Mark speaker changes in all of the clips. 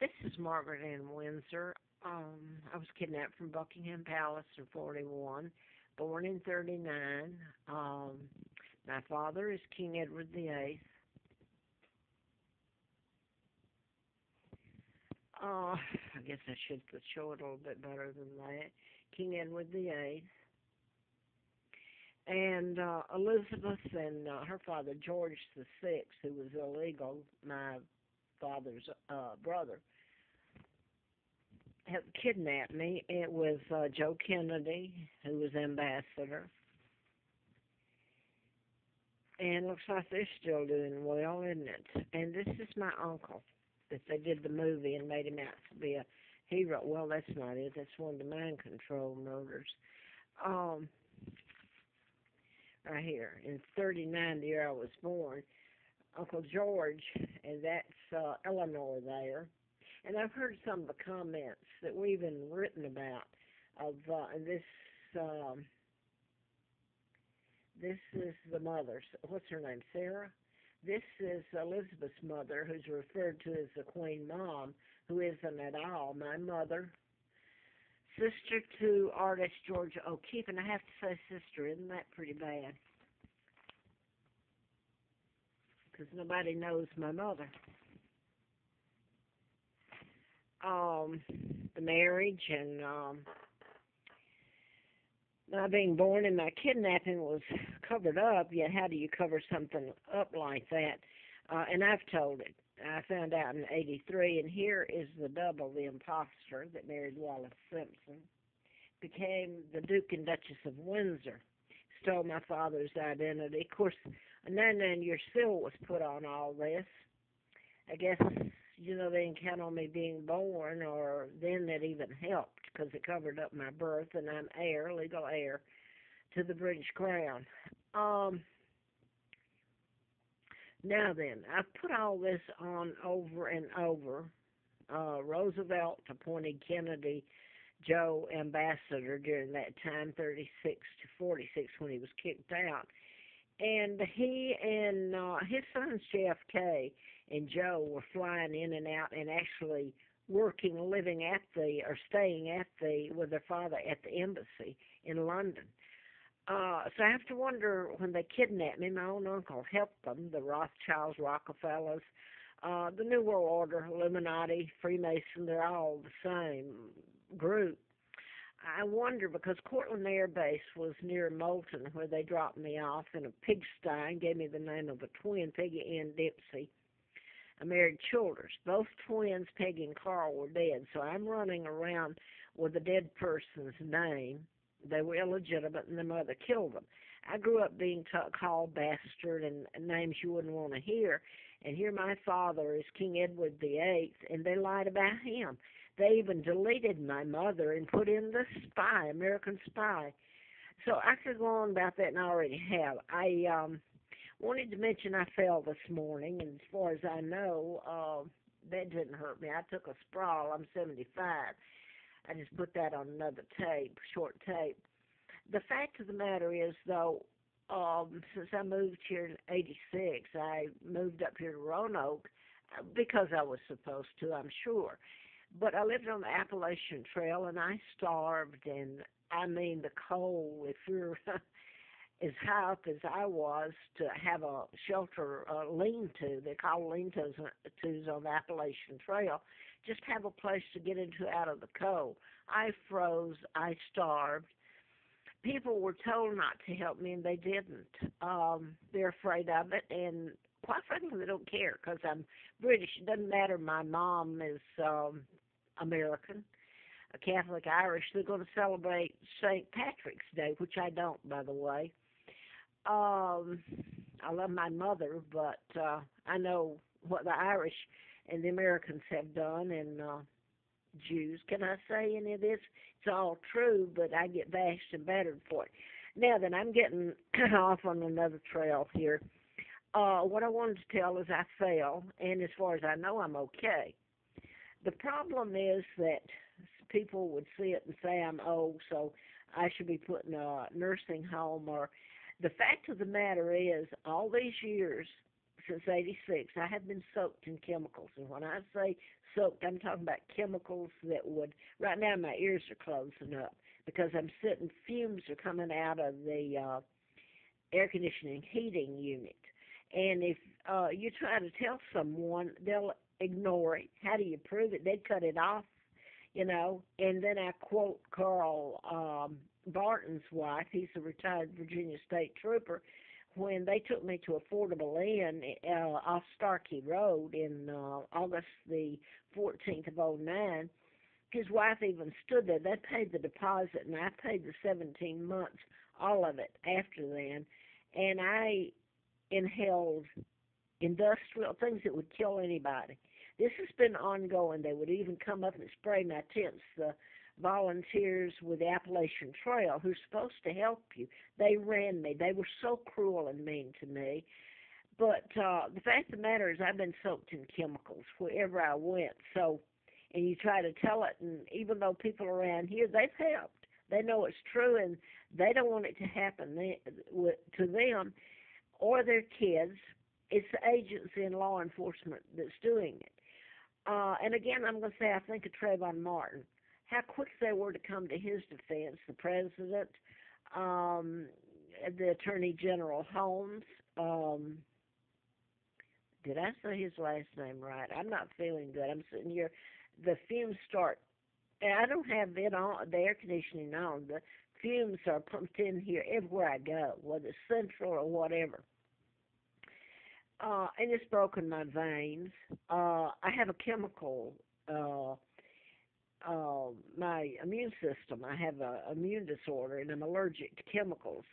Speaker 1: This is Margaret Ann Windsor. I was kidnapped from Buckingham Palace in 41, born in 39. Um, my father is King Edward VIII. I guess I should show it a little bit better than that. King Edward VIII. And Elizabeth and her father, George VI, who was illegal, my father's brother, have kidnapped me. It was Joe Kennedy, who was ambassador, and looks like they're still doing well, isn't it? And this is my uncle that they did the movie and made him out to be a hero. Well, that's not it. That's one of the mind control murders. Um, right here in '39, the year I was born, Uncle George, and that's Eleanor there. And I've heard some of the comments that we've been written about of this. Um, this is the mother. What's her name? Sarah. This is Elizabeth's mother, who's referred to as the Queen Mom, who isn't at all my mother. Sister to artist George O'Keeffe, and I have to say sister. Isn't that pretty bad? Because nobody knows my mother. Um, the marriage and my being born and my kidnapping was covered up. Yet, how do you cover something up like that? And I've told it. I found out in '83, and here is the double, the imposter that married Wallace Simpson, became the Duke and Duchess of Windsor, stole my father's identity. Of course, a 99-year seal was put on all this. I guess, they didn't count on me being born, or then that even helped because it covered up my birth, and I'm heir, legal heir, to the British Crown. Um, Now then, I've put all this on over and over. Roosevelt appointed Kennedy Joe ambassador during that time, 36 to 46, when he was kicked out. And he and his sons JFK and Joe were flying in and out and actually working, living at the, or staying at the, with their father at the embassy in London. So I have to wonder, when they kidnapped me, my own uncle helped them, the Rothschilds, Rockefellers, the New World Order, Illuminati, Freemason, they're all the same group. I wonder, because Cortland Air Base was near Moulton, where they dropped me off in a pigsty and gave me the name of a twin, Peggy Ann Dipsey. I married Childers. Both twins, Peggy and Carl, were dead, so I'm running around with a dead person's name. They were illegitimate, and their mother killed them. I grew up being called bastard and names you wouldn't want to hear. And here my father is King Edward VIII, and they lied about him. They even deleted my mother and put in the spy, American Spy. So I could go on about that, and I already have. I wanted to mention I fell this morning, and as far as I know, that didn't hurt me. I took a sprawl. I'm 75. I just put that on another tape, short tape. The fact of the matter is, though, since I moved here in '86, I moved up here to Roanoke because I was supposed to, I'm sure. But I lived on the Appalachian Trail, and I starved, and I mean the cold, if you're as high up as I was, to have a shelter, lean-to, they call lean-tos on the Appalachian Trail, just have a place to get into out of the cold. I froze, I starved. People were told not to help me, and they didn't. They're afraid of it, and quite frankly, they don't care because I'm British. It doesn't matter. My mom is American, a Catholic Irish. They're going to celebrate St. Patrick's Day, which I don't, by the way. I love my mother, but I know what the Irish and the Americans have done, and Jews. Can I say any of this? It's all true, but I get bashed and battered for it. Now then, I'm getting off on another trail here. What I wanted to tell is I fell, and as far as I know, I'm okay. The problem is that people would see it and say I'm old, so I should be put in a nursing home. Or the fact of the matter is, all these years since '86, I have been soaked in chemicals. And when I say soaked, I'm talking about chemicals that would. Right now, my ears are closing up because I'm sitting. Fumes are coming out of the air conditioning heating unit. And if you try to tell someone, they'll ignore it. How do you prove it? They'd cut it off, you know. And then I quote Carl Barton's wife. He's a retired Virginia State Trooper. When they took me to Affordable Inn off Starkey Road in August the 14th of '09, his wife even stood there. They paid the deposit, and I paid the 17 months, all of it after then. And I inhaled industrial things that would kill anybody. This has been ongoing. They would even come up and spray my tents. The volunteers with the Appalachian Trail, who's supposed to help you, they ran me. They were so cruel and mean to me. But the fact of the matter is, I've been soaked in chemicals wherever I went. So, and you try to tell it, and even though people around here, they've helped. They know it's true, and they don't want it to happen to them or their kids. It's the agency and law enforcement that's doing it. And again, I'm going to say I think of Trayvon Martin, how quick they were to come to his defense, the president, um, the Attorney General Holmes. Did I say his last name right? I'm not feeling good. I'm sitting here. The fumes start. And I don't have it on, the air conditioning on. The fumes are pumped in here everywhere I go, whether it's central or whatever. And it's broken my veins. I have a chemical, my immune system. I have a immune disorder, and I'm allergic to chemicals.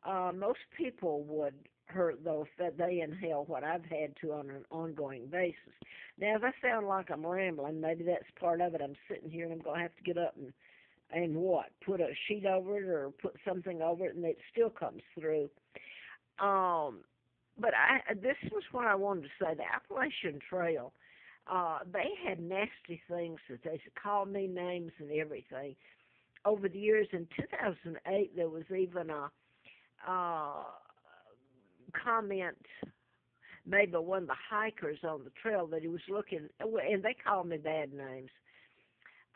Speaker 1: Most people would hurt though if they inhale what I've had to on an ongoing basis. Now, if I sound like I'm rambling, maybe that's part of it. I'm sitting here and I'm going to have to get up and what? Put a sheet over it or put something over it, and it still comes through. Um, but this was what I wanted to say. The Appalachian Trail, they had nasty things that they called me names and everything. Over the years, in 2008, there was even a comment made by one of the hikers on the trail that he was looking, and they called me bad names.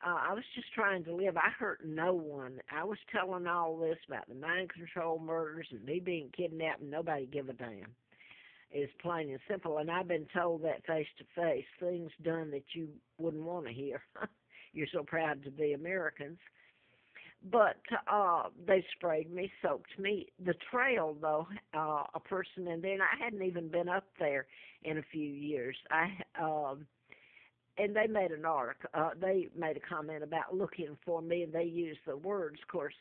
Speaker 1: I was just trying to live. I hurt no one. I was telling all this about the mind control murders and me being kidnapped, and nobody give a damn. It's plain and simple, and I've been told that face to face, things done that you wouldn't want to hear. You're so proud to be Americans. But they sprayed me, soaked me. The trail, though, a person in there, and I hadn't even been up there in a few years. And they made an article. They made a comment about looking for me, and they used the words. Of course,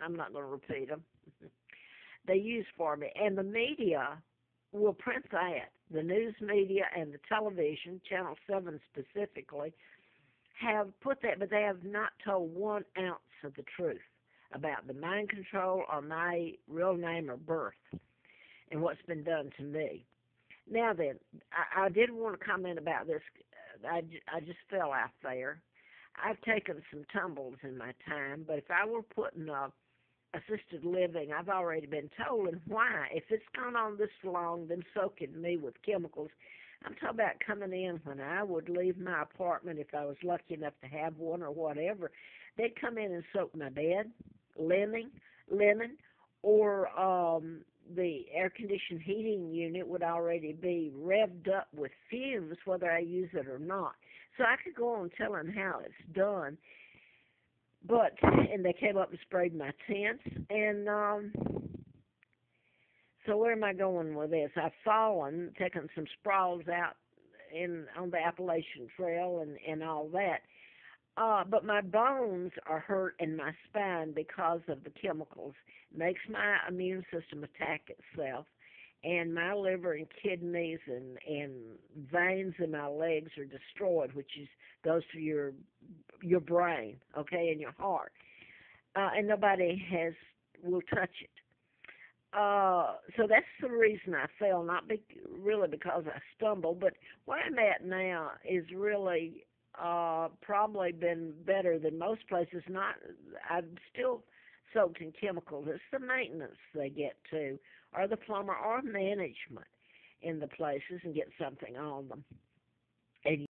Speaker 1: I'm not going to repeat them. They used for me, and the media will print that. The news media and the television, Channel 7 specifically, have put that, but they have not told 1 ounce of the truth about the mind control or my real name or birth and what's been done to me. Now then, I did want to comment about this. I just fell out there. I've taken some tumbles in my time, but if I were put in assisted living, I've already been told, and why. If it's gone on this long, them soaking me with chemicals, I'm talking about coming in when I would leave my apartment if I was lucky enough to have one or whatever. They'd come in and soak my bed, linen, or the air-conditioned heating unit would already be revved up with fumes, whether I use it or not. So I could go on telling how it's done. And they came up and sprayed my tents, and so where am I going with this? I've fallen, taken some sprawls out on the Appalachian Trail and all that. But my bones are hurt in my spine because of the chemicals. It makes my immune system attack itself. And my liver and kidneys and veins in my legs are destroyed, which goes to your brain, okay, and your heart. And nobody will touch it. So that's the reason I fell, not really because I stumbled, but where I'm at now is really probably been better than most places. I'm still soaked in chemicals. It's the maintenance they get to, or the plumber, or management. in the places and get something on them. And